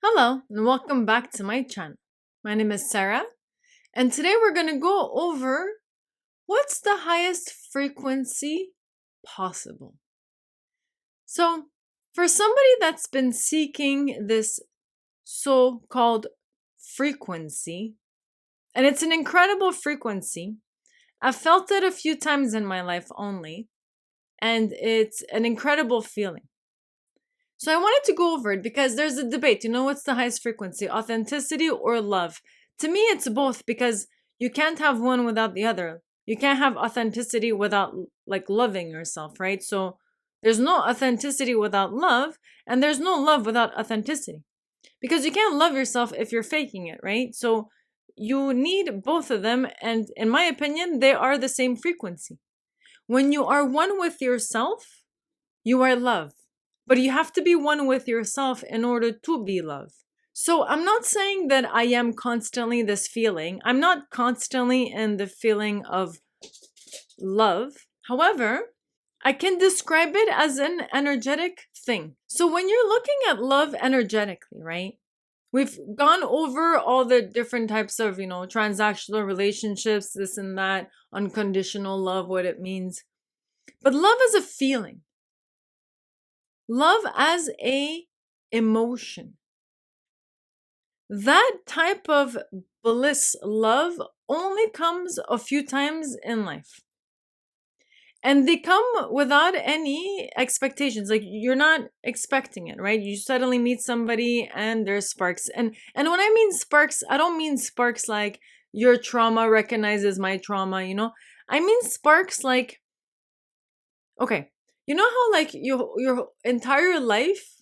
Hello and welcome back to my channel. My name is Sarah and today we're going to go over what's the highest frequency possible. So, for somebody that's been seeking this so-called frequency, and it's an incredible frequency, I've felt it a few times in my life only, and it's an incredible feeling. So I wanted to go over it because there's a debate. What's the highest frequency, authenticity or love? To me, it's both because you can't have one without the other. You can't have authenticity without loving yourself, right? So there's no authenticity without love, and there's no love without authenticity. Because you can't love yourself if you're faking it, right? So you need both of them, and in my opinion, they are the same frequency. When you are one with yourself, you are love. But you have to be one with yourself in order to be love. So I'm not saying that I am constantly this feeling. I'm not constantly in the feeling of love. However, I can describe it as an energetic thing. So when you're looking at love energetically, right? We've gone over all the different types of, transactional relationships, this and that, unconditional love, what it means. But love is a feeling. Love as a emotion. That type of bliss love only comes a few times in life. And they come without any expectations. Like you're not expecting it, right? You suddenly meet somebody and there's sparks. And when I mean sparks, I don't mean sparks like your trauma recognizes my trauma, I mean sparks like, okay, you know how like your entire life,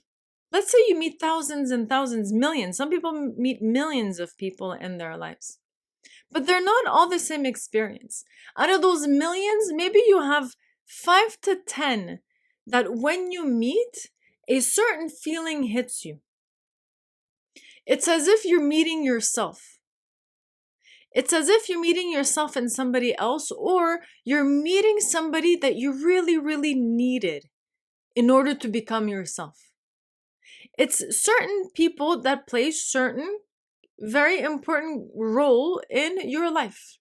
let's say you meet thousands and thousands, millions. Some people meet millions of people in their lives. But they're not all the same experience. Out of those millions, maybe you have 5 to 10 that when you meet, a certain feeling hits you. It's as if you're meeting yourself. It's as if you're meeting yourself and somebody else, or you're meeting somebody that you really, really needed in order to become yourself. It's certain people that play certain very important role in your life.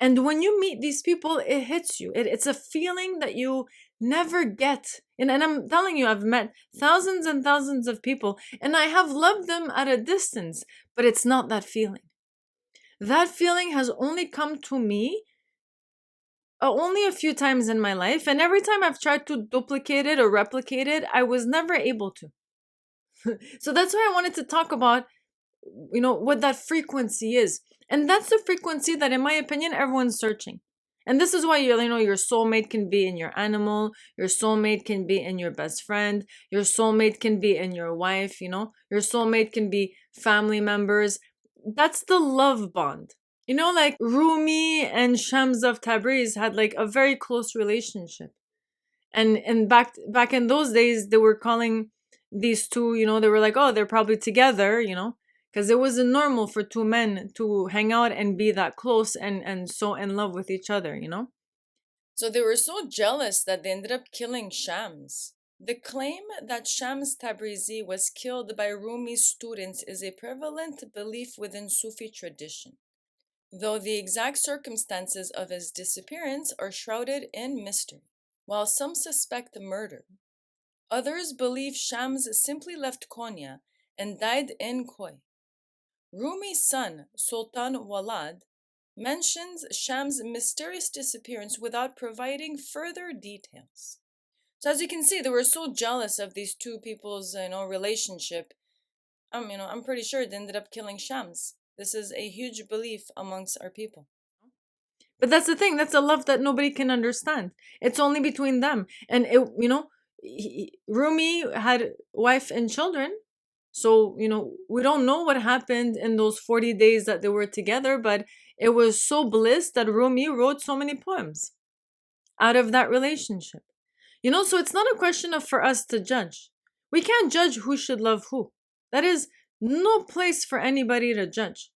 And when you meet these people, it hits you. It's a feeling that you never get. And I'm telling you, I've met thousands and thousands of people, and I have loved them at a distance, but it's not that feeling. That feeling has only come to me only a few times in my life, and every time I've tried to duplicate it or replicate it, I was never able to. So that's why I wanted to talk about, what that frequency is. And that's the frequency that, in my opinion, everyone's searching. And this is why your soulmate can be in your animal, your soulmate can be in your best friend, your soulmate can be in your wife, your soulmate can be family members. That's the love bond. Like Rumi and Shams of Tabriz had like a very close relationship. And back in those days, they were calling these two, they were like, oh, they're probably together, because it wasn't normal for two men to hang out and be that close and so in love with each other, So they were so jealous that they ended up killing Shams. The claim that Shams Tabrizi was killed by Rumi's students is a prevalent belief within Sufi tradition, though the exact circumstances of his disappearance are shrouded in mystery. While some suspect murder, others believe Shams simply left Konya and died in Khoi. Rumi's son, Sultan Walad, mentions Shams' mysterious disappearance without providing further details. So as you can see, they were so jealous of these two people's, relationship. I'm pretty sure they ended up killing Shams. This is a huge belief amongst our people. But that's the thing. That's a love that nobody can understand. It's only between them. And Rumi had wife and children. So, we don't know what happened in those 40 days that they were together, but it was so bliss that Rumi wrote so many poems out of that relationship. So it's not a question of for us to judge. We can't judge who should love who. That is no place for anybody to judge.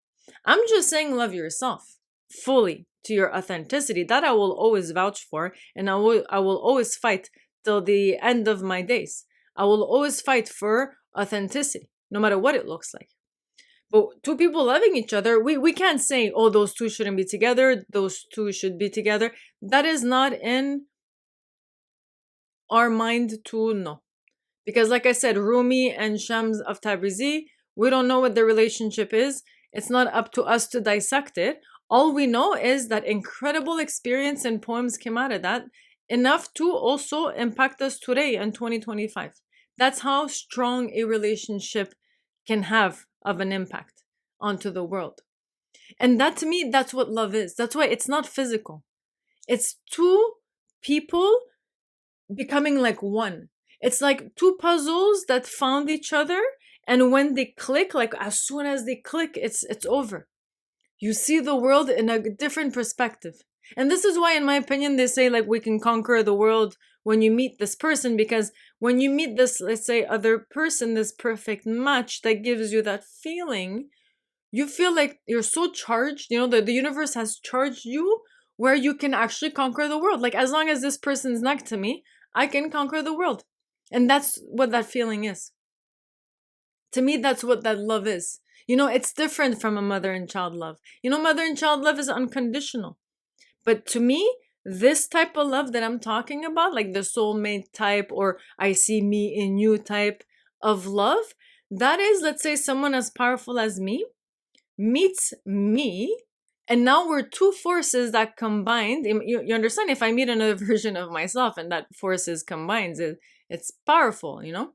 I'm just saying love yourself fully to your authenticity. That I will always vouch for, and I will always fight till the end of my days. I will always fight for authenticity. no matter what it looks like. But two people loving each other, we can't say, oh, those two shouldn't be together, those two should be together. That is not in our mind to know. Because like I said, Rumi and Shams of Tabrizi, we don't know what their relationship is. It's not up to us to dissect it. All we know is that incredible experience and poems came out of that, enough to also impact us today in 2025. That's how strong a relationship can have of an impact onto the world. And that, to me, that's what love is. That's why it's not physical. It's two people becoming like one. It's like two puzzles that found each other, and when they click, like as soon as they click, it's over. You see the world in a different perspective. And this is why, in my opinion, they say like we can conquer the world when you meet this person, because when you meet this, let's say, other person, this perfect match that gives you that feeling, you feel like you're so charged. You know, the universe has charged you where you can actually conquer the world. Like, as long as this person's next to me, I can conquer the world. And that's what that feeling is. To me, that's what that love is. You know, it's different from a mother and child love. You know, mother and child love is unconditional. But to me, this type of love that I'm talking about, like the soulmate type or I see me in you type of love, that is, let's say, someone as powerful as me meets me, and now we're two forces that combined. You understand? If I meet another version of myself and that forces combines, it's powerful, you know?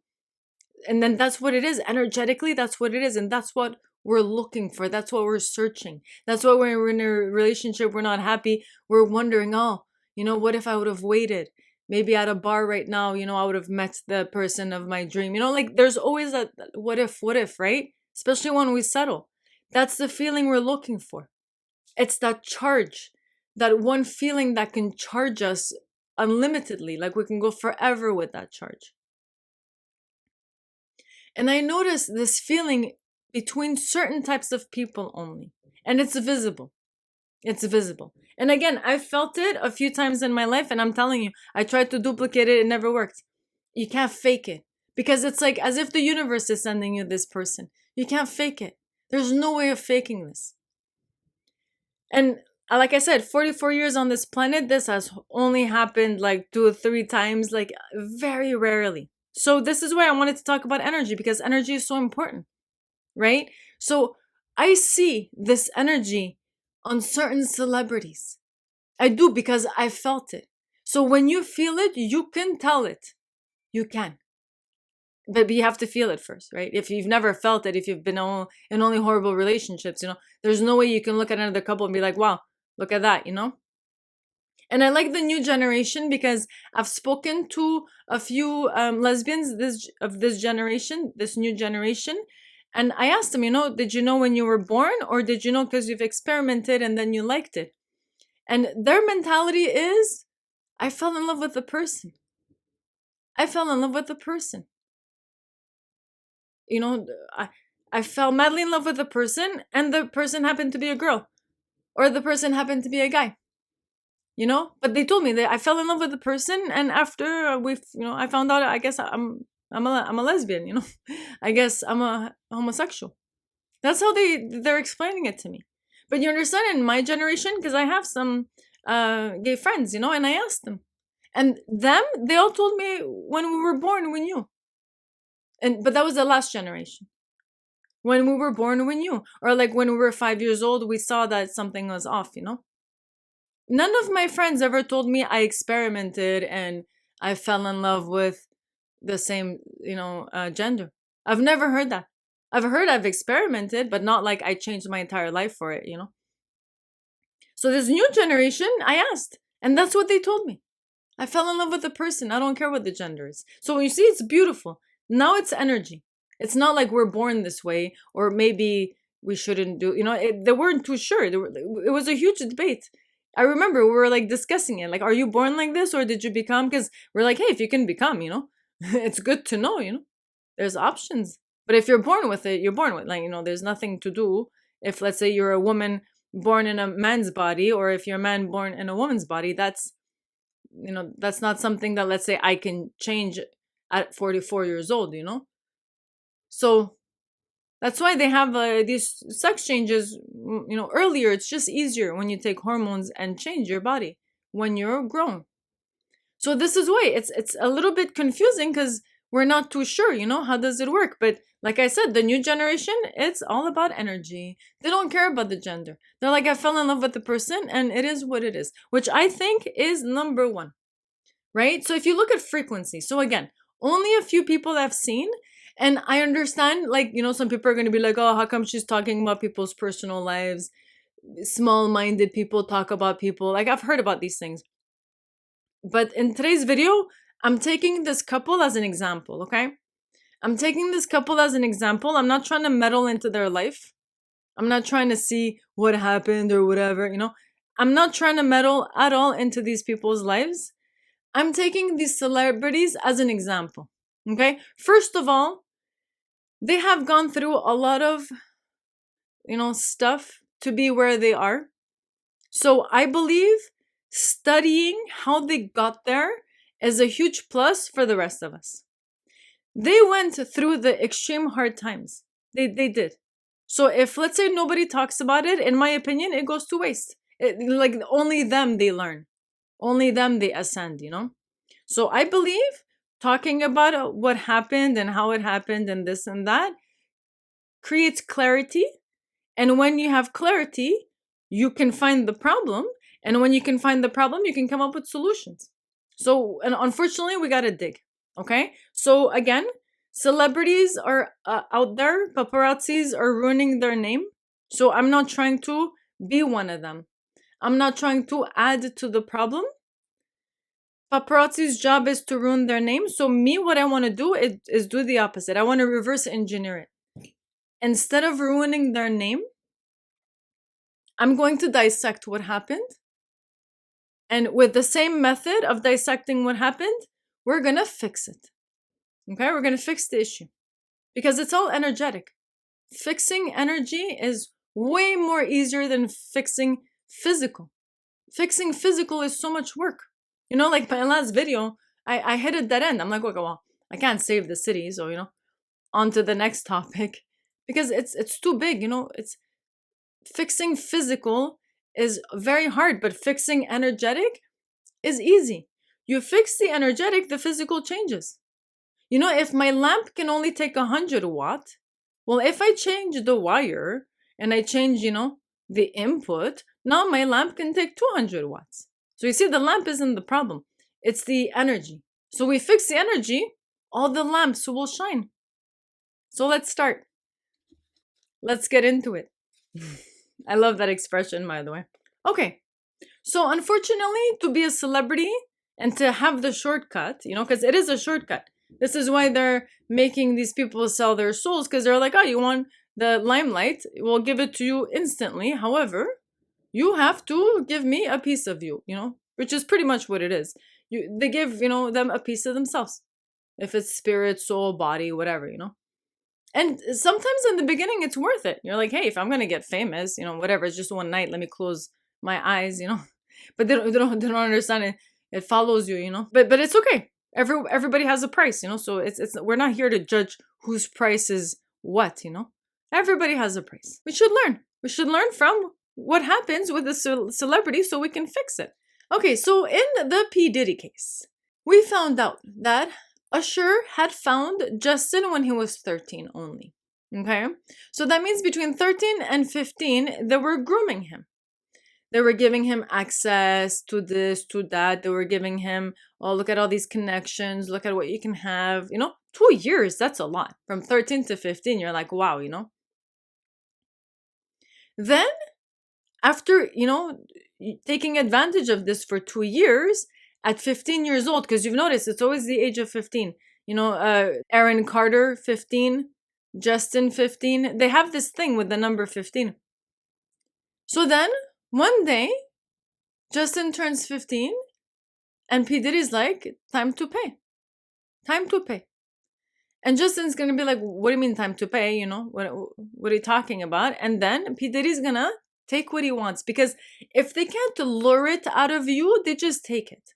And then that's what it is. Energetically, that's what it is. And that's what we're looking for. That's what we're searching. That's why when we're in a relationship, we're not happy. We're wondering, oh, you know, what if I would have waited? Maybe at a bar right now, you know, I would have met the person of my dream. You know, like there's always that what if, right? Especially when we settle. That's the feeling we're looking for. It's that charge, that one feeling that can charge us unlimitedly. Like we can go forever with that charge. And I notice this feeling between certain types of people only. And it's visible. It's visible. And again, I felt it a few times in my life, and I'm telling you, I tried to duplicate it, it never worked. You can't fake it. Because it's like as if the universe is sending you this person. You can't fake it. There's no way of faking this. And like I said, 44 years on this planet, this has only happened like 2 or 3 times, like very rarely. So this is why I wanted to talk about energy, because energy is so important, right? So I see this energy on certain celebrities. I do, because I felt it. So when you feel it, you can tell it. You can. But you have to feel it first, right? If you've never felt it, if you've been in only horrible relationships, you know, there's no way you can look at another couple and be like, wow, look at that, you know? And I like the new generation because I've spoken to a few lesbians of this generation, this new generation. And I asked them, you know, did you know when you were born, or did you know because you've experimented and then you liked it? And their mentality is, I fell in love with the person. I fell in love with the person. You know, I fell madly in love with the person, and the person happened to be a girl, or the person happened to be a guy. You know, but they told me that I fell in love with the person, and after I found out. I guess I'm a lesbian. You know, I guess I'm a homosexual. That's how they're explaining it to me. But you understand, in my generation, because I have some gay friends, you know, and I asked them, and they all told me when we were born we knew. But that was the last generation. When we were born we knew, or like when we were 5 years old we saw that something was off, you know. None of my friends ever told me I experimented and I fell in love with the same, gender. I've never heard that. I've heard I've experimented, but not like I changed my entire life for it, you know. So this new generation, I asked, and that's what they told me. I fell in love with the person. I don't care what the gender is. So you see, it's beautiful. Now it's energy. It's not like we're born this way, or maybe we shouldn't do, they weren't too sure. It was a huge debate. I remember we were like discussing it. Like, are you born like this, or did you become? Because we're like, hey, if you can become, it's good to know, there's options. But if you're born with it, you're born with, like, there's nothing to do. If, let's say, you're a woman born in a man's body, or if you're a man born in a woman's body, that's not something that, let's say, I can change at 44 years old, So That's why they have these sex changes, earlier. It's just easier when you take hormones and change your body when you're grown. So this is why it's a little bit confusing, because we're not too sure, how does it work? But like I said, the new generation, it's all about energy. They don't care about the gender. They're like, I fell in love with the person and it is what it is, which I think is number one, right? So if you look at frequency, so again, only a few people have seen. And I understand, like, some people are going to be like, oh, how come she's talking about people's personal lives? Small-minded people talk about people. Like, I've heard about these things. But in today's video, I'm taking this couple as an example, okay? I'm taking this couple as an example. I'm not trying to meddle into their life. I'm not trying to see what happened or whatever, I'm not trying to meddle at all into these people's lives. I'm taking these celebrities as an example, okay? First of all, they have gone through a lot of, stuff to be where they are. So I believe studying how they got there is a huge plus for the rest of us. They went through the extreme hard times. They did. So if, let's say, nobody talks about it, in my opinion, it goes to waste. Like, only them, they learn. Only them, they ascend, So I believe talking about what happened and how it happened and this and that creates clarity. And when you have clarity, you can find the problem. And when you can find the problem, you can come up with solutions. So, and unfortunately, we got to dig. Okay? So again, celebrities are out there. Paparazzis are ruining their name. So I'm not trying to be one of them. I'm not trying to add to the problem. Paparazzi's job is to ruin their name. So me, what I want to do is do the opposite. I want to reverse engineer it. Instead of ruining their name, I'm going to dissect what happened. And with the same method of dissecting what happened, we're going to fix it. Okay? We're going to fix the issue. Because it's all energetic. Fixing energy is way more easier than fixing physical. Fixing physical is so much work. Like my last video, I hit a dead end. I'm like, okay, well, I can't save the city. So, on to the next topic. Because it's too big, it's fixing physical is very hard, but fixing energetic is easy. You fix the energetic, the physical changes. If my lamp can only take 100 watt, well, if I change the wire and I change, the input, now my lamp can take 200 watts. So you see, the lamp isn't the problem. It's the energy. So we fix the energy, all the lamps will shine. So let's start. Let's get into it. I love that expression, by the way. Okay. So unfortunately, to be a celebrity and to have the shortcut, because it is a shortcut. This is why they're making these people sell their souls, because they're like, oh, you want the limelight? We'll give it to you instantly. However, you have to give me a piece of you, which is pretty much what it is. They give, them a piece of themselves. If it's spirit, soul, body, whatever, And sometimes in the beginning, it's worth it. You're like, hey, if I'm going to get famous, whatever, it's just one night. Let me close my eyes, But they don't understand it. It follows you, But it's okay. Everybody has a price, So it's we're not here to judge whose price is what, Everybody has a price. We should learn. We should learn from what happens with the celebrity so we can fix it. Okay, so in the P. Diddy case, we found out that Usher had found Justin when he was 13 only. Okay? So that means between 13 and 15, they were grooming him. They were giving him access to this, to that. They were giving him, oh, look at all these connections. Look at what you can have. 2 years, that's a lot. From 13 to 15, you're like, wow, Then, after, taking advantage of this for 2 years, at 15 years old, because you've noticed it's always the age of 15. Aaron Carter, 15. Justin, 15. They have this thing with the number 15. So then, one day, Justin turns 15, and P. Diddy's like, time to pay. Time to pay. And Justin's going to be like, what do you mean time to pay? What are you talking about? And then P. Diddy's going to take what he wants. Because if they can't lure it out of you, they just take it.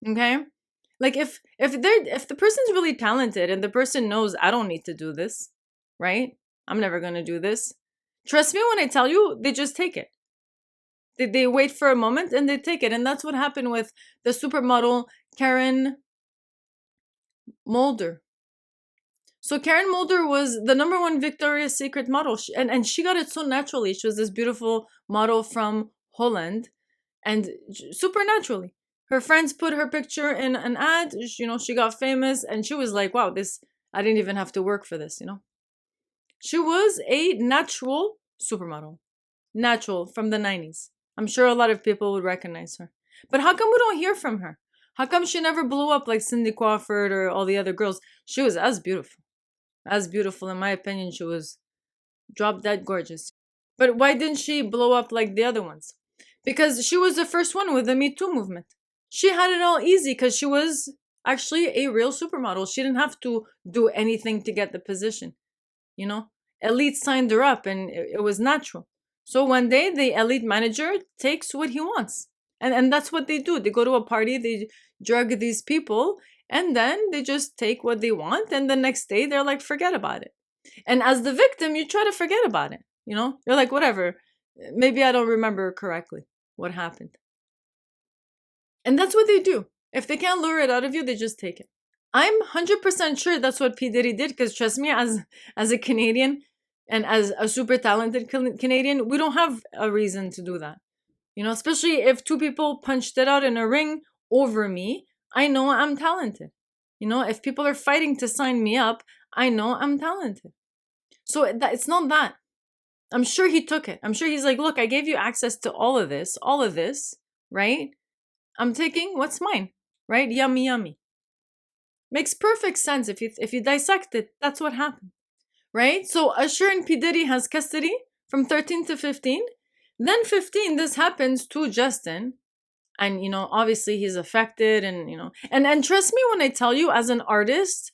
Okay? Like if the person's really talented and the person knows I don't need to do this, right? I'm never going to do this. Trust me when I tell you, they just take it. They wait for a moment and they take it. And that's what happened with the supermodel Karen Mulder. So Karen Mulder was the #1 Victoria's Secret model. And she got it so naturally. She was this beautiful model from Holland and super naturally. Her friends put her picture in an ad. She got famous and she was like, wow, I didn't even have to work for this, She was a natural supermodel. Natural from the 90s. I'm sure a lot of people would recognize her. But how come we don't hear from her? How come she never blew up like Cindy Crawford or all the other girls? She was as beautiful. As beautiful, in my opinion, she was drop dead gorgeous. But why didn't she blow up like the other ones? Because she was the first one with the Me Too movement. She had it all easy because she was actually a real supermodel. She didn't have to do anything to get the position. Elite signed her up and it was natural. So one day the elite manager takes what he wants. And that's what they do. They go to a party, they drug these people, and then they just take what they want. And the next day they're like, forget about it. And as the victim, you try to forget about it. You're like, whatever. Maybe I don't remember correctly what happened. And that's what they do. If they can't lure it out of you, they just take it. I'm 100% sure that's what P. Diddy did, because trust me, as a Canadian and as a super talented Canadian, we don't have a reason to do that. Especially if two people punched it out in a ring over me, I know I'm talented. If people are fighting to sign me up, I know I'm talented. So it's not that. I'm sure he took it. I'm sure he's like, look, I gave you access to all of this, right? I'm taking what's mine, right? Yummy, yummy. Makes perfect sense if you dissect it. That's what happened, right? So Usher and P. Diddy has custody from 13 to 15. Then 15, this happens to Justin. And, obviously he's affected and, and trust me when I tell you, as an artist,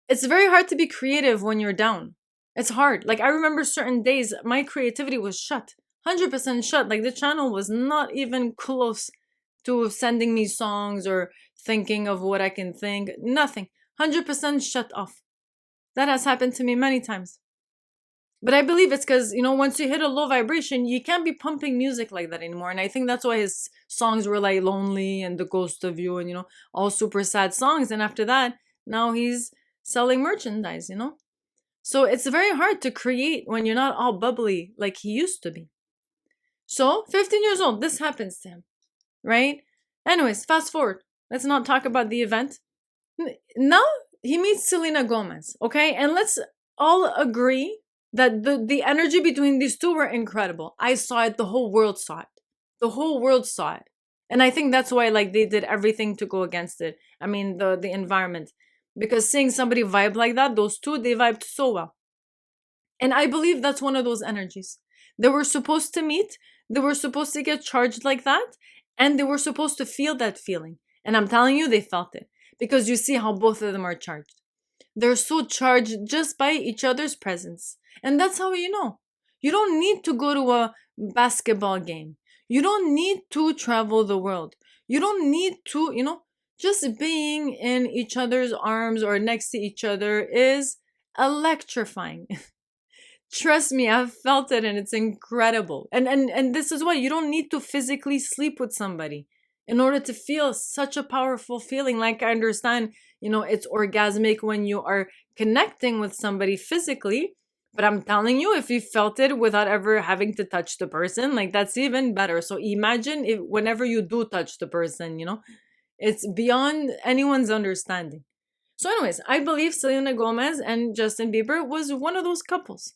it's very hard to be creative when you're down. It's hard. Like, I remember certain days, my creativity was shut. 100% shut. Like, the channel was not even close to sending me songs or thinking of what I can think. Nothing. 100% shut off. That has happened to me many times. But I believe it's because, once you hit a low vibration, you can't be pumping music like that anymore. And I think that's why his songs were like Lonely and The Ghost of You and, all super sad songs. And after that, now he's selling merchandise, So it's very hard to create when you're not all bubbly like he used to be. So 15 years old, this happens to him, right? Anyways, fast forward. Let's not talk about the event. Now he meets Selena Gomez, okay? And let's all agree that the energy between these two were incredible. I saw it. The whole world saw it. The whole world saw it. And I think that's why they did everything to go against it. I mean, the environment. Because seeing somebody vibe like that, those two, they vibed so well. And I believe that's one of those energies. They were supposed to meet. They were supposed to get charged like that. And they were supposed to feel that feeling. And I'm telling you, they felt it. Because you see how both of them are charged. They're so charged just by each other's presence. And that's how you know. You don't need to go to a basketball game. You don't need to travel the world. You don't need to, just being in each other's arms or next to each other is electrifying. Trust me, I've felt it and it's incredible. And this is why you don't need to physically sleep with somebody in order to feel such a powerful feeling. Like, I understand, it's orgasmic when you are connecting with somebody physically. But I'm telling you, if you felt it without ever having to touch the person, that's even better. So imagine if whenever you do touch the person, it's beyond anyone's understanding. So anyways, I believe Selena Gomez and Justin Bieber was one of those couples.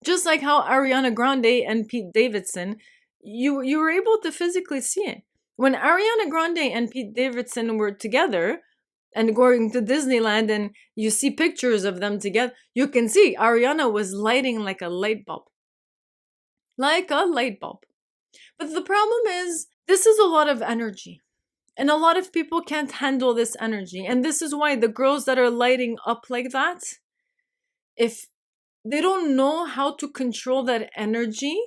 Just like how Ariana Grande and Pete Davidson, you were able to physically see it. When Ariana Grande and Pete Davidson were together, and going to Disneyland and you see pictures of them together, you can see Ariana was lighting like a light bulb. Like a light bulb. But the problem is, this is a lot of energy. And a lot of people can't handle this energy. And this is why the girls that are lighting up like that, if they don't know how to control that energy,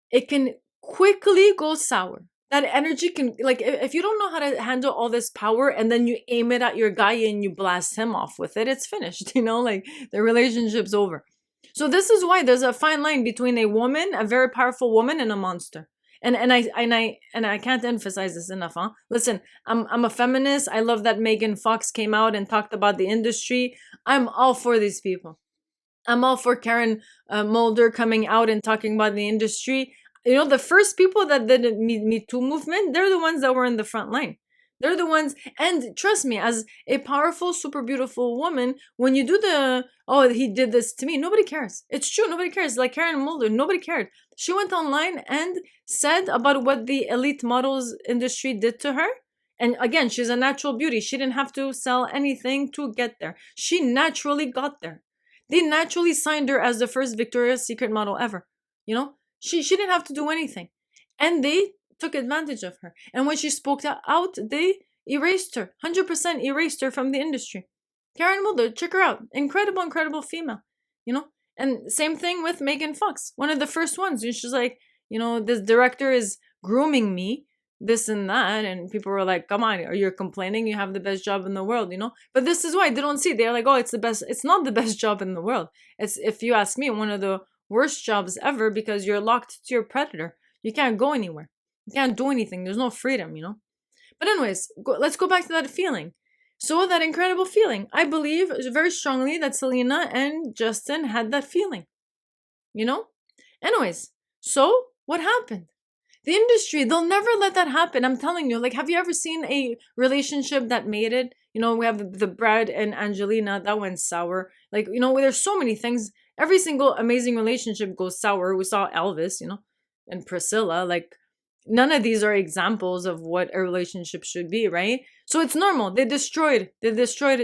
it can quickly go sour. That energy can, if you don't know how to handle all this power and then you aim it at your guy and you blast him off with it, it's finished, the relationship's over. So this is why there's a fine line between a woman, a very powerful woman, and a monster. And I can't emphasize this enough, huh? Listen, I'm a feminist. I love that Megan Fox came out and talked about the industry. I'm all for these people. I'm all for Karen Mulder coming out and talking about the industry. You know, the first people that did the Me Too movement, they're the ones that were in the front line. They're the ones, and trust me, as a powerful, super beautiful woman, when you do the, oh, he did this to me, nobody cares. It's true, nobody cares. Like Karen Mulder, nobody cared. She went online and said about what the elite models industry did to her. And again, she's a natural beauty. She didn't have to sell anything to get there. She naturally got there. They naturally signed her as the first Victoria's Secret model ever. You know, she didn't have to do anything, and they took advantage of her. And when she spoke out, they erased her, 100% erased her from the industry. Karen Mulder, check her out, incredible, incredible female. You know, and same thing with Megan Fox, one of the first ones. And she's like, you know, this director is grooming me, this and that, and people were like, come on, are you complaining? You have the best job in the world, you know. But this is why they don't see. They're like, oh, it's the best. It's not the best job in the world. It's, if you ask me, one of the worst jobs ever, because you're locked to your predator. You can't go anywhere. You can't do anything. There's no freedom, you know. But anyways, let's go back to that feeling. So that incredible feeling, I believe very strongly that Selena and Justin had that feeling, you know. Anyways, so what happened? The industry, they'll never let that happen. I'm telling you. Like, have you ever seen a relationship that made it? You know, we have the Brad and Angelina, that went sour. Like, you know, there's so many things. Every single amazing relationship goes sour. We saw Elvis, you know, and Priscilla. Like, none of these are examples of what a relationship should be, right? So it's normal. They destroyed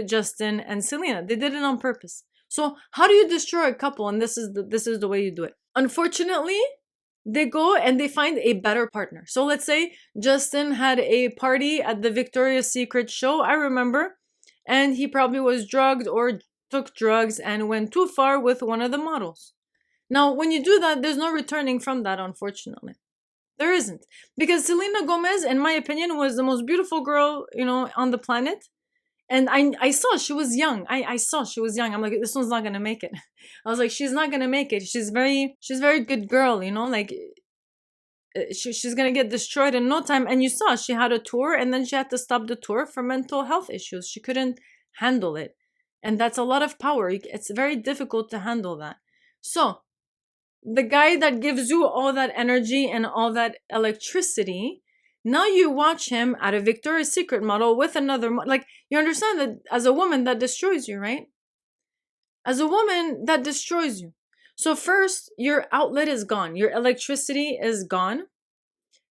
Justin and Selena. They did it on purpose. So how do you destroy a couple? And this is the way you do it. Unfortunately, they go and they find a better partner. So let's say Justin had a party at the Victoria's Secret show, I remember, and he probably was drugged or took drugs and went too far with one of the models. Now, when you do that, there's no returning from that, unfortunately. There isn't. Because Selena Gomez, in my opinion, was the most beautiful girl, you know, on the planet. And I saw she was young. I saw she was young. I'm like, this one's not gonna make it. I was like, she's not gonna make it. She's very good girl, you know, like she's gonna get destroyed in no time. And you saw she had a tour, and then she had to stop the tour for mental health issues. She couldn't handle it, and that's a lot of power. It's very difficult to handle that. So the guy that gives you all that energy and all that electricity, now you watch him at a Victoria's Secret model with another like, you understand that as a woman that destroys you, right? As a woman that destroys you. So first, your outlet is gone. Your electricity is gone.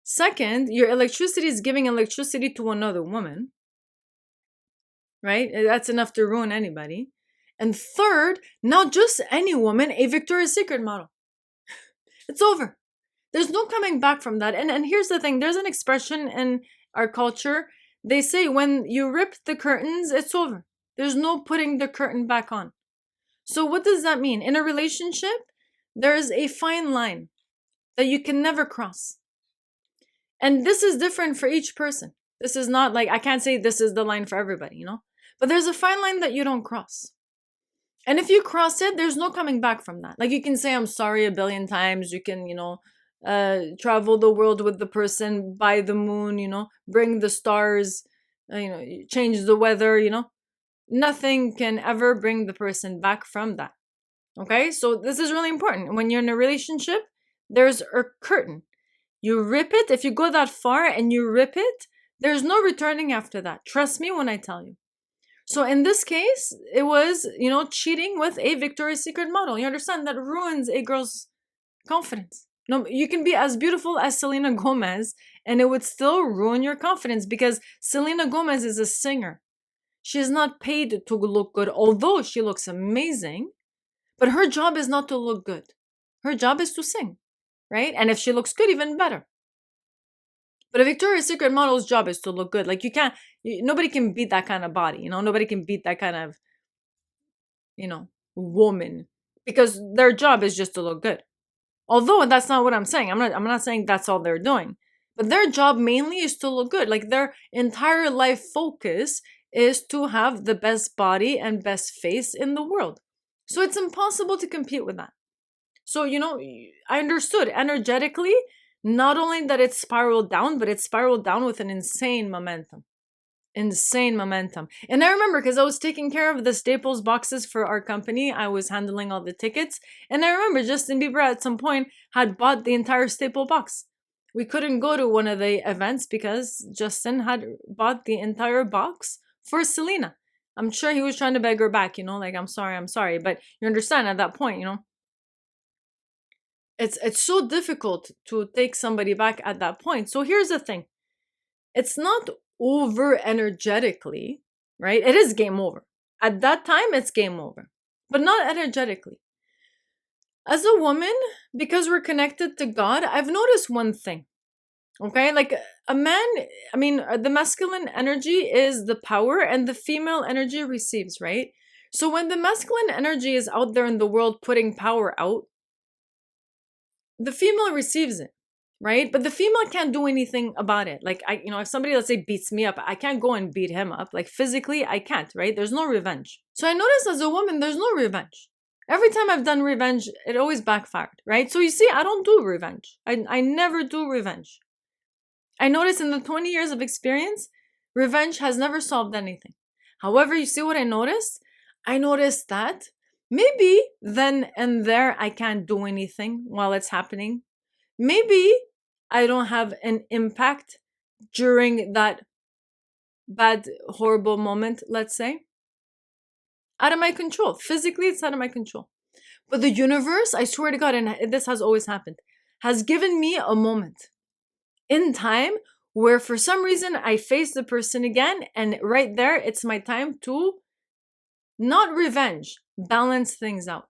Second, your electricity is giving electricity to another woman, right? That's enough to ruin anybody. And third, not just any woman, a Victoria's Secret model. It's over. There's no coming back from that. And here's the thing. There's an expression in our culture. They say when you rip the curtains, it's over. There's no putting the curtain back on. So what does that mean? In a relationship, there is a fine line that you can never cross. And this is different for each person. This is not like, I can't say this is the line for everybody, you know? But there's a fine line that you don't cross. And if you cross it, there's no coming back from that. Like, you can say I'm sorry a billion times. You can, you know, travel the world with the person, buy the moon, you know, bring the stars, you know, change the weather, you know. Nothing can ever bring the person back from that. Okay? So this is really important. When you're in a relationship, there's a curtain. You rip it. If you go that far and you rip it, there's no returning after that. Trust me when I tell you. So in this case, it was, you know, cheating with a Victoria's Secret model. You understand? That ruins a girl's confidence. No, you can be as beautiful as Selena Gomez and it would still ruin your confidence, because Selena Gomez is a singer. She is not paid to look good, although she looks amazing. But her job is not to look good. Her job is to sing, right? And if she looks good, even better. But a Victoria's Secret model's job is to look good. Like, nobody can beat that kind of body, you know? Nobody can beat that kind of, you know, woman, because their job is just to look good. Although that's not what I'm saying. I'm not saying that's all they're doing. But their job mainly is to look good. Like, their entire life focus is to have the best body and best face in the world. So it's impossible to compete with that. So, I understood energetically, not only that it spiraled down, but it spiraled down with an insane momentum. Insane momentum. And I remember because I was taking care of the Staples boxes for our company. I was handling all the tickets. And I remember Justin Bieber at some point had bought the entire Staple box. We couldn't go to one of the events because Justin had bought the entire box for Selena. I'm sure he was trying to beg her back, like, I'm sorry. But you understand at that point, it's so difficult to take somebody back at that point. So here's the thing. It's not over energetically, right? It is game over. At that time, it's game over, but not energetically. As a woman, because we're connected to God, I've noticed one thing. Okay, like a man, the masculine energy is the power and the female energy receives, right? So when the masculine energy is out there in the world putting power out, the female receives it, right? But the female can't do anything about it. Like, if somebody, let's say, beats me up, I can't go and beat him up. Like, physically, I can't, right? There's no revenge. So I noticed as a woman, there's no revenge. Every time I've done revenge, it always backfired, right? So you see, I don't do revenge. I never do revenge. I noticed in the 20 years of experience, revenge has never solved anything. However, you see what I noticed? I noticed that maybe then and there I can't do anything while it's happening. Maybe I don't have an impact during that bad, horrible moment, let's say. Out of my control. Physically, it's out of my control. But the universe, I swear to God, and this has always happened, has given me a moment in time where for some reason I face the person again, and right there, it's my time to not revenge, balance things out.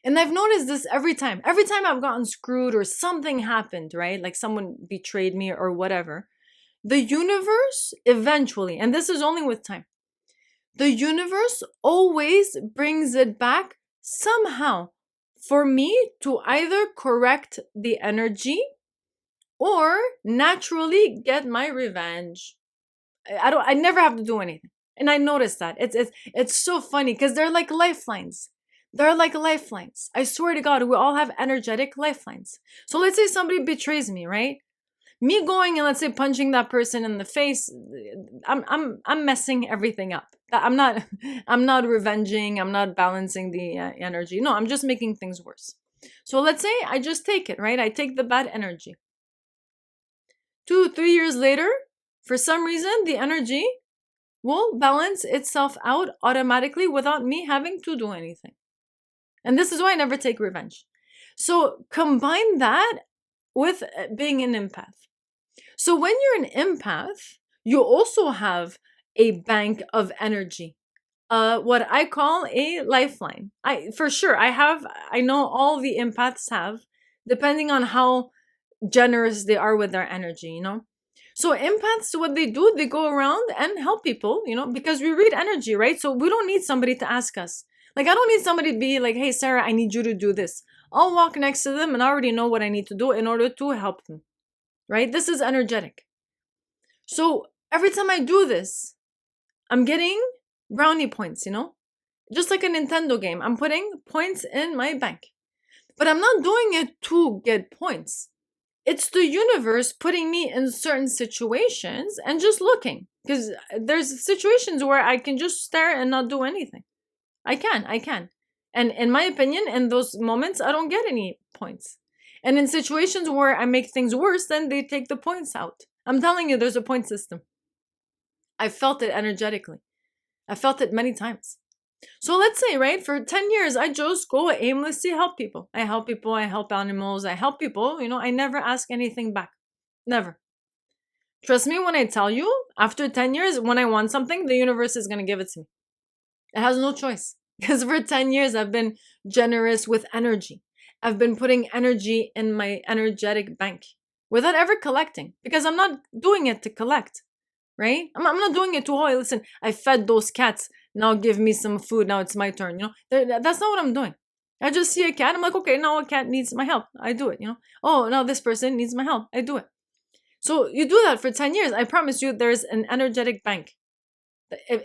And I've noticed this every time. Every time I've gotten screwed or something happened, right? Like someone betrayed me or whatever. The universe eventually, and this is only with time, the universe always brings it back somehow for me to either correct the energy or naturally get my revenge. I never have to do anything. And I noticed that. It's so funny because they're like lifelines. They're like lifelines. I swear to God, we all have energetic lifelines. So let's say somebody betrays me, right? Me going and let's say punching that person in the face, I'm messing everything up. I'm not revenging. I'm not balancing the energy. No, I'm just making things worse. So let's say I just take it, right? I take the bad energy. 2-3 years later, for some reason, the energy will balance itself out automatically without me having to do anything. And this is why I never take revenge. So combine that with being an empath. So when you're an empath, you also have a bank of energy. What I call a lifeline. I know all the empaths have, depending on how generous they are with their energy, So empaths, what they do, they go around and help people, because we read energy, right? So we don't need somebody to ask us. Like, I don't need somebody to be like, hey, Sarah, I need you to do this. I'll walk next to them and I already know what I need to do in order to help them, right? This is energetic. So every time I do this, I'm getting brownie points, Just like a Nintendo game. I'm putting points in my bank. But I'm not doing it to get points. It's the universe putting me in certain situations and just looking. Because there's situations where I can just stare and not do anything. I can. And in my opinion, in those moments, I don't get any points. And in situations where I make things worse, then they take the points out. I'm telling you, there's a point system. I felt it energetically. I felt it many times. So let's say, right, for 10 years, I just go aimlessly help people. I help people, I help animals, I help people. I never ask anything back. Never. Trust me when I tell you, after 10 years, when I want something, the universe is going to give it to me. It has no choice. Because for 10 years, I've been generous with energy. I've been putting energy in my energetic bank without ever collecting. Because I'm not doing it to collect, right? I'm not doing it to, oh, listen, I fed those cats. Now give me some food. Now it's my turn. That's not what I'm doing. I just see a cat. I'm like, okay, now a cat needs my help. I do it, Oh, now this person needs my help. I do it. So you do that for 10 years. I promise you there's an energetic bank.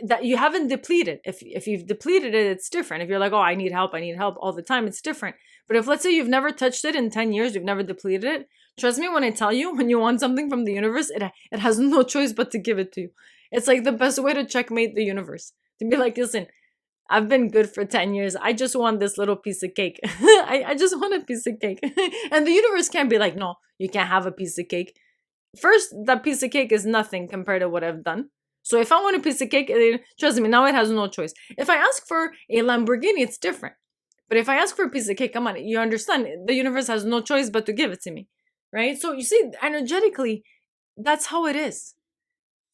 that you haven't depleted. If you've depleted it, it's different. If you're like, oh, I need help all the time, it's different. But if, let's say, you've never touched it in 10 years, you've never depleted it, trust me when I tell you, when you want something from the universe, it has no choice but to give it to you. It's like the best way to checkmate the universe. To be like, listen, I've been good for 10 years. I just want this little piece of cake. I just want a piece of cake. And the universe can't be like, no, you can't have a piece of cake. First, that piece of cake is nothing compared to what I've done. So if I want a piece of cake, trust me, now it has no choice. If I ask for a Lamborghini, it's different. But if I ask for a piece of cake, come on, you understand, the universe has no choice but to give it to me, right? So you see, energetically, that's how it is.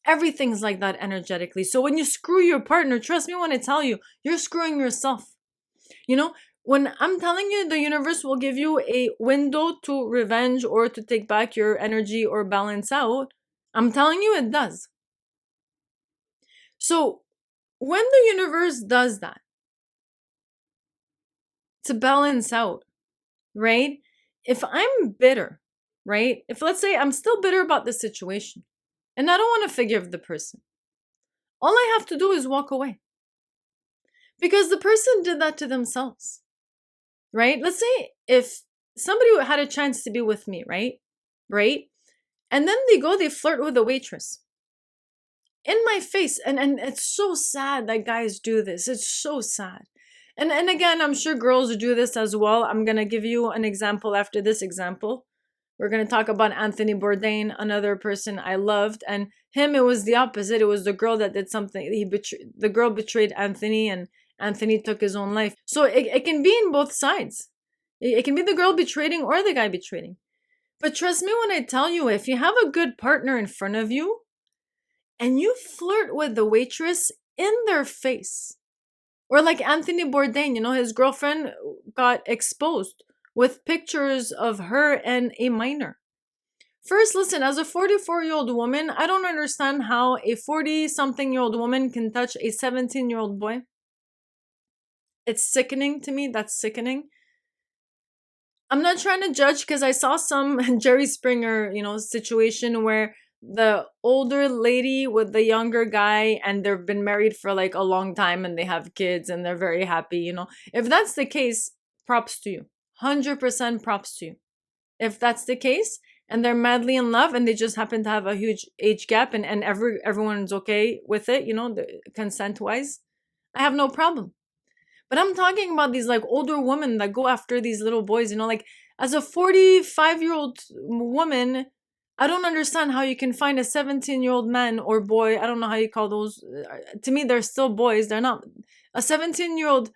Everything's like that energetically. So when you screw your partner, trust me when I tell you, you're screwing yourself. You know, when I'm telling you the universe will give you a window to revenge or to take back your energy or balance out, I'm telling you it does. So when the universe does that, to balance out, right? If I'm bitter, right? If, let's say, I'm still bitter about the situation and I don't want to forgive the person, all I have to do is walk away. Because the person did that to themselves, right? Let's say if somebody had a chance to be with me, right? Right? And then they flirt with a waitress in my face. And it's so sad that guys do this. It's so sad. And again, I'm sure girls do this as well. I'm going to give you an example after this example. We're going to talk about Anthony Bourdain, another person I loved. And him, it was the opposite. It was the girl that did something. The girl betrayed Anthony and Anthony took his own life. So it can be in both sides. It can be the girl betraying or the guy betraying. But trust me when I tell you, if you have a good partner in front of you and you flirt with the waitress in their face, or like Anthony Bourdain, his girlfriend got exposed with pictures of her and a minor. First, listen, as a 44-year-old woman, I don't understand how a 40-something-year-old woman can touch a 17-year-old boy. It's sickening to me. That's sickening. I'm not trying to judge because I saw some Jerry Springer, situation where the older lady with the younger guy and they've been married for like a long time and they have kids and they're very happy, If that's the case, props to you. 100% props to you. If that's the case and they're madly in love and they just happen to have a huge age gap and everyone's okay with it, consent-wise, I have no problem. But I'm talking about these like older women that go after these little boys, like as a 45-year-old woman, I don't understand how you can find a 17-year-old man or boy. I don't know how you call those. To me, they're still boys. They're not. A 17-year-old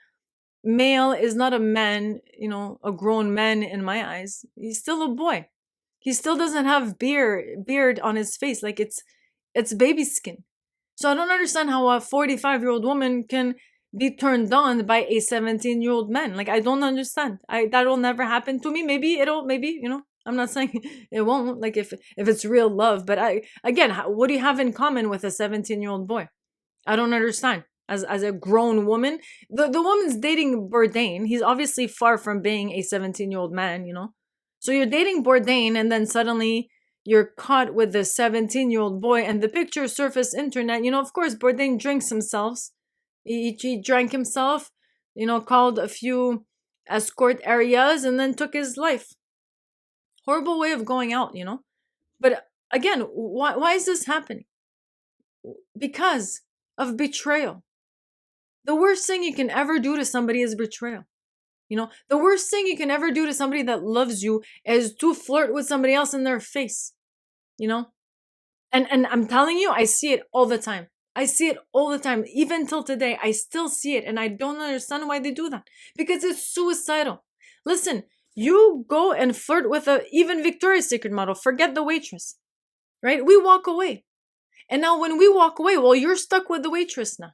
male is not a man, a grown man in my eyes. He's still a boy. He still doesn't have beard on his face. Like it's baby skin. So I don't understand how a 45-year-old woman can be turned on by a 17-year-old man. Like, I don't understand. That'll never happen to me. Maybe, I'm not saying it won't, like if it's real love, but what do you have in common with a 17-year-old boy? I don't understand. As a grown woman, the woman's dating Bourdain. He's obviously far from being a 17-year-old man, So you're dating Bourdain and then suddenly you're caught with the 17-year-old boy and the picture surfaced internet. Of course, Bourdain drinks himself. He drank himself, called a few escort areas and then took his life. Horrible way of going out, But again, why is this happening? Because of betrayal. The worst thing you can ever do to somebody is betrayal. The worst thing you can ever do to somebody that loves you is to flirt with somebody else in their face. And I'm telling you, I see it all the time. I see it all the time. Even till today, I still see it. And I don't understand why they do that. Because it's suicidal. Listen, you go and flirt with even Victoria's Secret model. Forget the waitress. Right? We walk away. And now when we walk away, well, you're stuck with the waitress now.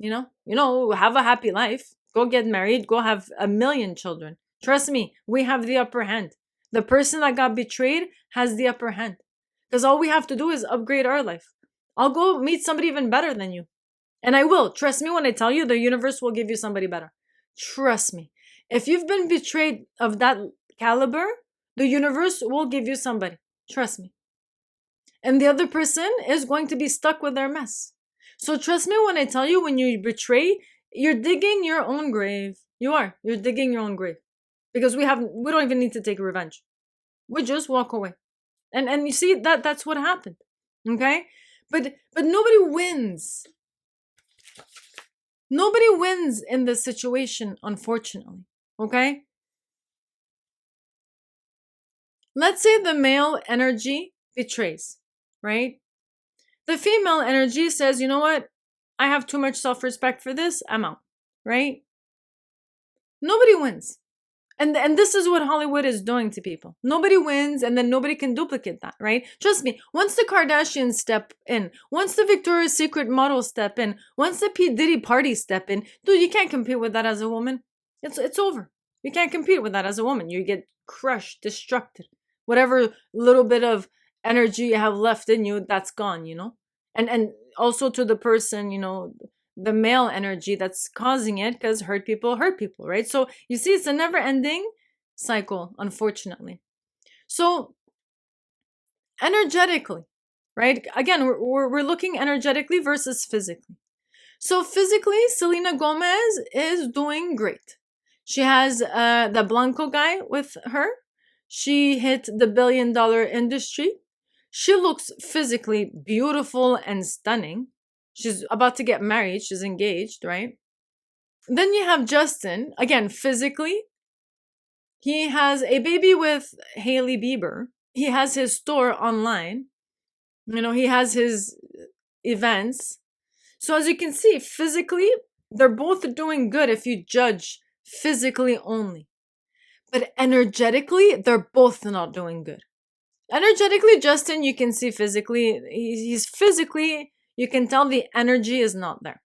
Have a happy life. Go get married. Go have 1 million children. Trust me, we have the upper hand. The person that got betrayed has the upper hand. Because all we have to do is upgrade our life. I'll go meet somebody even better than you. And I will. Trust me when I tell you, the universe will give you somebody better. Trust me. If you've been betrayed of that caliber, the universe will give you somebody. Trust me. And the other person is going to be stuck with their mess. So trust me when I tell you, when you betray, you're digging your own grave. You are. You're digging your own grave. Because we don't even need to take revenge. We just walk away. And you see that's what happened. Okay? But nobody wins. Nobody wins in this situation, unfortunately. Okay? Let's say the male energy betrays, right? The female energy says, you know what? I have too much self-respect for this. I'm out, right? Nobody wins. And this is what Hollywood is doing to people. Nobody wins, and then nobody can duplicate that, right? Trust me, once the Kardashians step in, once the Victoria's Secret models step in, once the P. Diddy party step in, dude, you can't compete with that as a woman. It's over. You can't compete with that as a woman. You get crushed, destructed. Whatever little bit of energy you have left in you, that's gone, And also to the person, the male energy that's causing it, because hurt people, right? So you see, it's a never ending cycle, unfortunately. So energetically, right? Again, we're looking energetically versus physically. So physically, Selena Gomez is doing great. She has the Blanco guy with her. She hit the $1 billion industry. She looks physically beautiful and stunning. She's about to get married. She's engaged, right? Then you have Justin. Again, physically, he has a baby with Hailey Bieber. He has his store online. He has his events. So as you can see, physically, they're both doing good if you judge physically only. But energetically, they're both not doing good. Energetically, Justin, you can see physically, he's physically, you can tell the energy is not there.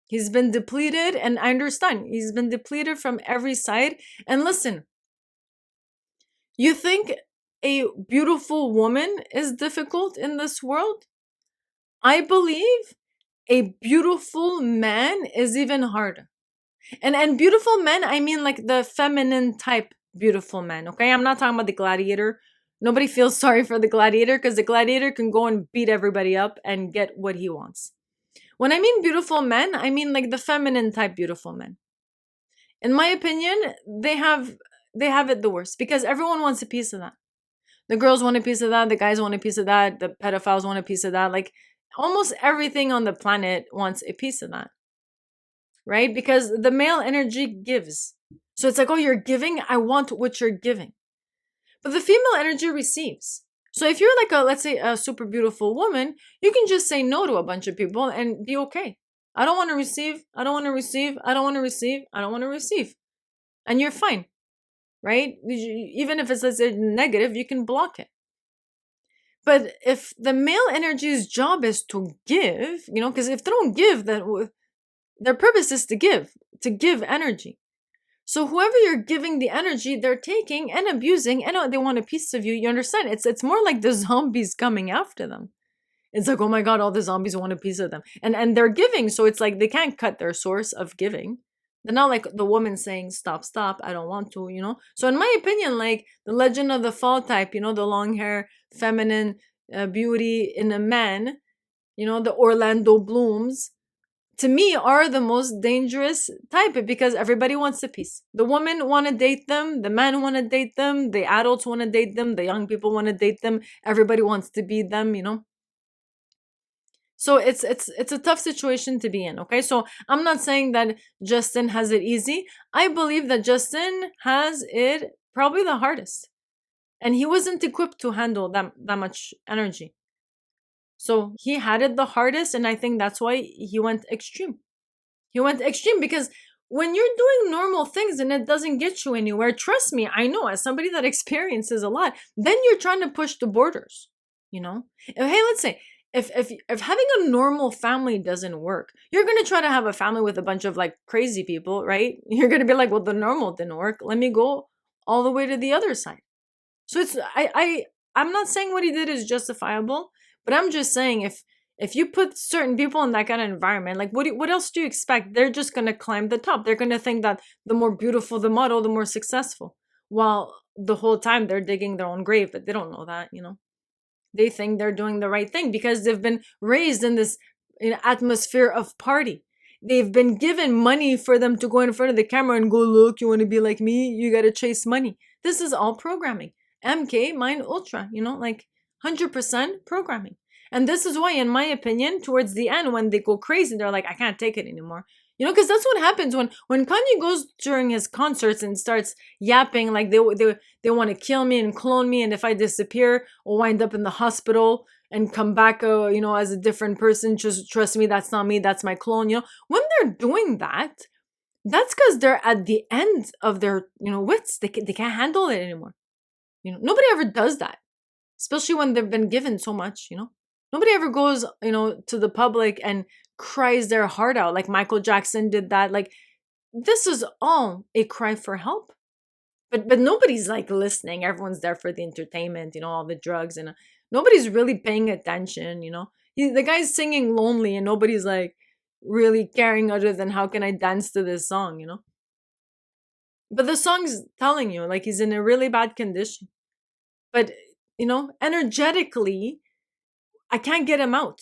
He's been depleted, and I understand. He's been depleted from every side. And listen, you think a beautiful woman is difficult in this world? I believe a beautiful man is even harder. And beautiful men, I mean like the feminine type beautiful men, okay? I'm not talking about the gladiator. Nobody feels sorry for the gladiator, because the gladiator can go and beat everybody up and get what he wants. When I mean beautiful men, I mean like the feminine type beautiful men. In my opinion, they have it the worst, because everyone wants a piece of that. The girls want a piece of that, the guys want a piece of that, the pedophiles want a piece of that. Like almost everything on the planet wants a piece of that. Right? Because the male energy gives. So it's like, oh, you're giving, I want what you're giving. But the female energy receives. So if you're like let's say a super beautiful woman, you can just say no to a bunch of people and be okay. I don't want to receive, I don't want to receive, I don't want to receive, I don't want to receive. And you're fine, right? Even if it's a negative, you can block it. But if the male energy's job is to give, because if they don't give, then their purpose is to give energy. So whoever you're giving the energy, they're taking and abusing, and they want a piece of you. You understand? It's more like the zombies coming after them. It's like, oh my God, all the zombies want a piece of them. And they're giving, so it's like they can't cut their source of giving. They're not like the woman saying, stop, I don't want to, So in my opinion, like the Legend of the Fall type, the long hair, feminine beauty in a man, the Orlando Blooms, to me are the most dangerous type, because everybody wants a piece. The women want to date them, the men want to date them, the adults want to date them, the young people want to date them, everybody wants to be them, So it's a tough situation to be in, okay? So I'm not saying that Justin has it easy. I believe that Justin has it probably the hardest. And he wasn't equipped to handle that much energy. So he had it the hardest, and I think that's why he went extreme. He went extreme because when you're doing normal things and it doesn't get you anywhere, trust me, I know as somebody that experiences a lot, then you're trying to push the borders, Hey, let's say if having a normal family doesn't work, you're going to try to have a family with a bunch of like crazy people, right? You're going to be like, well, the normal didn't work. Let me go all the way to the other side. So I'm not saying what he did is justifiable, but I'm just saying if you put certain people in that kind of environment, like what else do you expect? They're just going to climb the top. They're going to think that the more beautiful the model, the more successful. While the whole time they're digging their own grave, but they don't know that, They think they're doing the right thing because they've been raised in this atmosphere of party. They've been given money for them to go in front of the camera and go, look, you want to be like me? You got to chase money. This is all programming. MK, Mind Ultra, like 100% programming. And this is why, in my opinion, towards the end, when they go crazy, they're like, I can't take it anymore. Because that's what happens when Kanye goes during his concerts and starts yapping like they want to kill me and clone me, and if I disappear, I'll wind up in the hospital and come back, as a different person. Just trust me, that's not me, that's my clone. When they're doing that, that's because they're at the end of their wits. They can't handle it anymore. Nobody ever does that, especially when they've been given so much. Nobody ever goes to the public and cries their heart out like Michael Jackson did that. Like, this is all a cry for help. But nobody's like listening. Everyone's there for the entertainment, all the drugs, and nobody's really paying attention. The guy's singing lonely, and nobody's like really caring other than how can I dance to this song. But the song's telling you like he's in a really bad condition. But energetically, I can't get him out,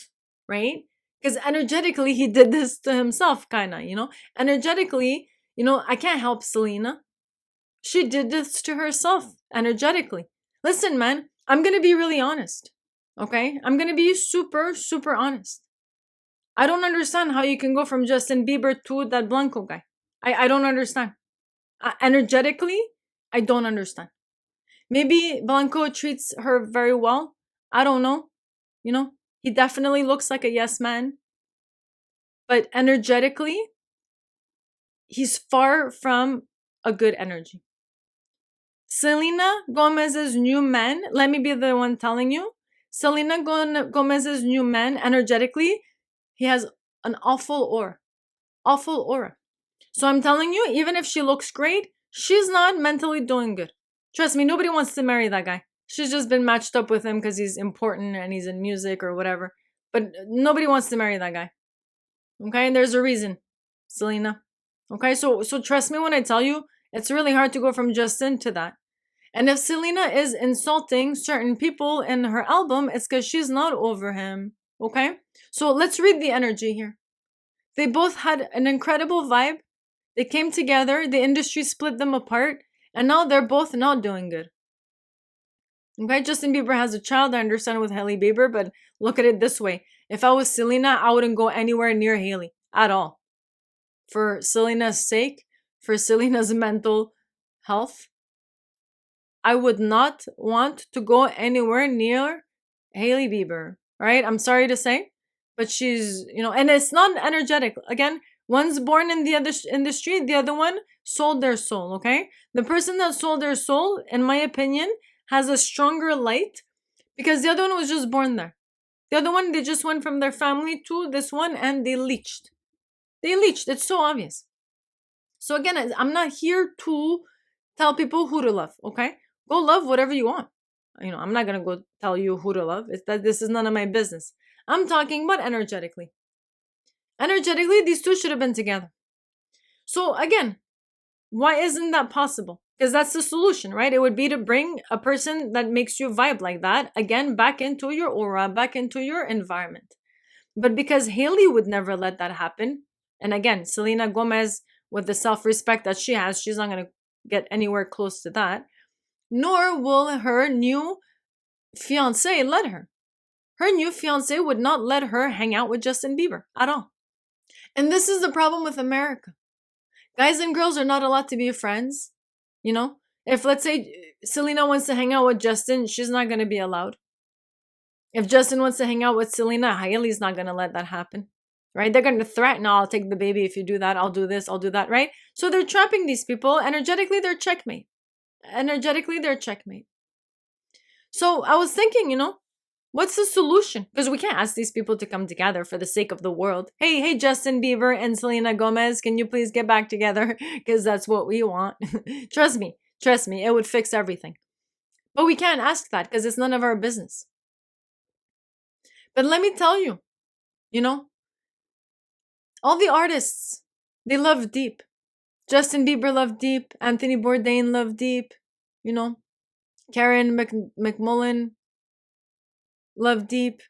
right? Because energetically he did this to himself, kind of. Energetically, I can't help Selena. She did this to herself energetically. Listen, man, I'm going to be really honest. Okay? I'm going to be super, super honest. I don't understand how you can go from Justin Bieber to that Blanco guy. I don't understand. Energetically, I don't understand. Maybe Blanco treats her very well. I don't know. He definitely looks like a yes man. But energetically, he's far from a good energy. Selena Gomez's new man, let me be the one telling you. Selena Gomez's new man, energetically, he has an awful aura. Awful aura. So I'm telling you, even if she looks great, she's not mentally doing good. Trust me, nobody wants to marry that guy. She's just been matched up with him because he's important and he's in music or whatever. But nobody wants to marry that guy. Okay? And there's a reason, Selena. Okay? So trust me when I tell you, it's really hard to go from Justin to that. And if Selena is insulting certain people in her album, it's because she's not over him. Okay? So let's read the energy here. They both had an incredible vibe. They came together. The industry split them apart. And now they're both not doing good. Okay? Justin Bieber has a child. I understand with Hailey Bieber. But look at it this way. If I was Selena, I wouldn't go anywhere near Hailey at all. For Selena's sake, for Selena's mental health, I would not want to go anywhere near Hailey Bieber, right? I'm sorry to say, but she's, and it's not energetic. Again, one's born in the other industry, the other one sold their soul, okay? The person that sold their soul, in my opinion, has a stronger light because the other one was just born there. The other one, they just went from their family to this one and they leached. They leached. It's so obvious. So again, I'm not here to tell people who to love, okay? Go love whatever you want. I'm not going to go tell you who to love. This is none of my business. I'm talking about energetically. Energetically, these two should have been together. So again, why isn't that possible? Because that's the solution, right? It would be to bring a person that makes you vibe like that, again, back into your aura, back into your environment. But because Hailey would never let that happen, and again, Selena Gomez, with the self-respect that she has, she's not going to get anywhere close to that. Nor will her new fiancé let her. Her new fiancé would not let her hang out with Justin Bieber at all. And this is the problem with America. Guys and girls are not allowed to be friends. If let's say Selena wants to hang out with Justin, she's not going to be allowed. If Justin wants to hang out with Selena, Hailey's not going to let that happen. Right? They're going to threaten, I'll take the baby if you do that, I'll do this, I'll do that, right? So they're trapping these people. Energetically, they're checkmate. So I was thinking, what's the solution? Because we can't ask these people to come together for the sake of the world. Hey, Justin Bieber and Selena Gomez, can you please get back together? Because that's what we want. Trust me, it would fix everything. But we can't ask that because it's none of our business. But let me tell you, all the artists, they love deep. Justin Bieber loved deep. Anthony Bourdain loved deep. Karen McMullen loved deep.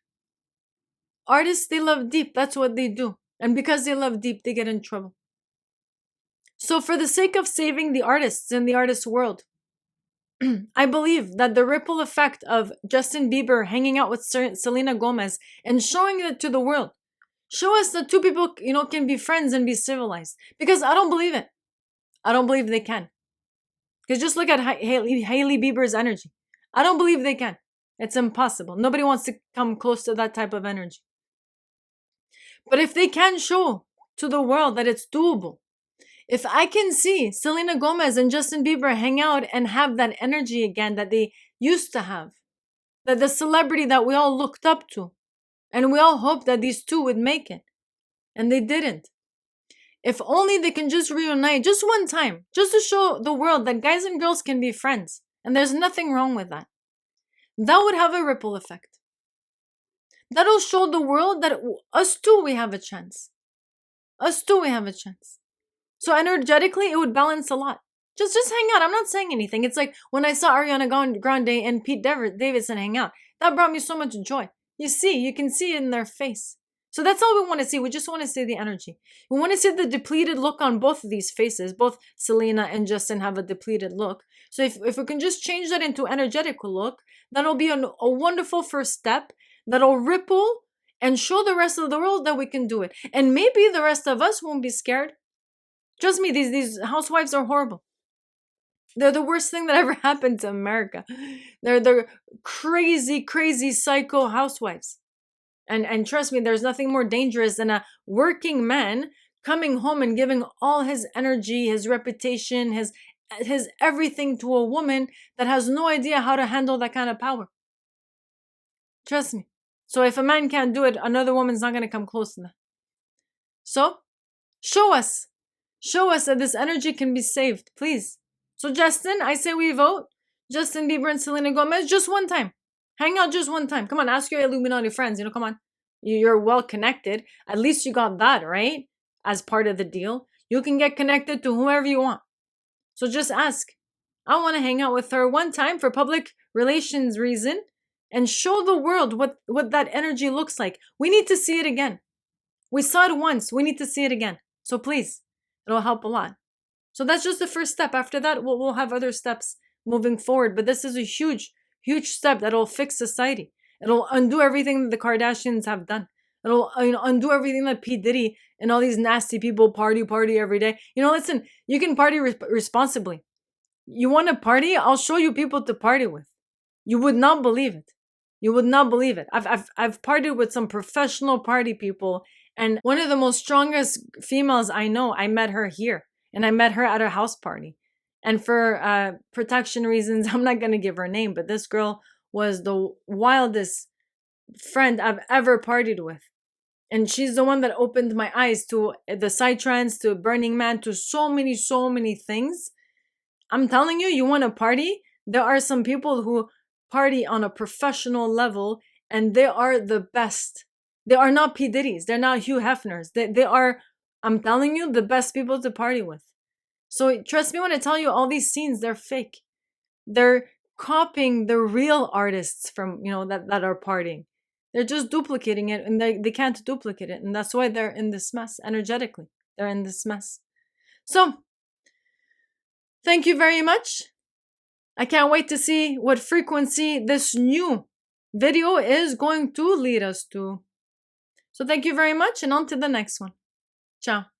Artists, they love deep. That's what they do. And because they love deep, they get in trouble. So for the sake of saving the artists in the artist world, I believe that the ripple effect of Justin Bieber hanging out with Selena Gomez and showing it to the world, show us that two people, can be friends and be civilized. Because I don't believe it. I don't believe they can. Because just look at Hailey Bieber's energy. I don't believe they can. It's impossible. Nobody wants to come close to that type of energy. But if they can show to the world that it's doable, if I can see Selena Gomez and Justin Bieber hang out and have that energy again that they used to have, that the celebrity that we all looked up to, and we all hoped that these two would make it, and they didn't. If only they can just reunite just one time, just to show the world that guys and girls can be friends, and there's nothing wrong with that. That would have a ripple effect. That'll show the world that us too, we have a chance. Us too, we have a chance. So energetically, it would balance a lot. Just hang out. I'm not saying anything. It's like when I saw Ariana Grande and Pete Davidson hang out. That brought me so much joy. You can see it in their face. So that's all we want to see. We just want to see the energy. We want to see the depleted look on both of these faces. Both Selena and Justin have a depleted look. So if we can just change that into energetical look, that'll be a wonderful first step that'll ripple and show the rest of the world that we can do it. And maybe the rest of us won't be scared. Trust me, these housewives are horrible. They're the worst thing that ever happened to America. They're crazy, crazy psycho housewives. And trust me, there's nothing more dangerous than a working man coming home and giving all his energy, his reputation, his everything to a woman that has no idea how to handle that kind of power. Trust me. So if a man can't do it, another woman's not going to come close to that. So, show us that this energy can be saved, please. So Justin, I say we vote Justin Bieber and Selena Gomez just one time. Hang out just one time. Come on, ask your Illuminati friends. Come on. You're well connected. At least you got that, right? As part of the deal. You can get connected to whoever you want. So just ask. I want to hang out with her one time for public relations reason and show the world what that energy looks like. We need to see it again. We saw it once. We need to see it again. So please, it'll help a lot. So that's just the first step. After that, we'll have other steps moving forward. But this is a huge, huge step that'll fix society. It'll undo everything that the Kardashians have done. It'll undo everything that P. Diddy and all these nasty people party every day. Listen, you can party responsibly. You want to party? I'll show you people to party with. You would not believe it. You would not believe it. I've partied with some professional party people, and one of the most strongest females I know, I met her here, and I met her at a house party. And for protection reasons, I'm not going to give her name, but this girl was the wildest friend I've ever partied with. And she's the one that opened my eyes to the psytrance, to Burning Man, to so many things. I'm telling you, you want to party? There are some people who party on a professional level, and they are the best. They are not P. Diddy's. They're not Hugh Hefner's. They are, I'm telling you, the best people to party with. So trust me when I tell you, all these scenes, they're fake. They're copying the real artists from, that are partying. They're just duplicating it, and they can't duplicate it. And that's why they're in this mess energetically. They're in this mess. So, thank you very much. I can't wait to see what frequency this new video is going to lead us to. So thank you very much, and on to the next one. Ciao.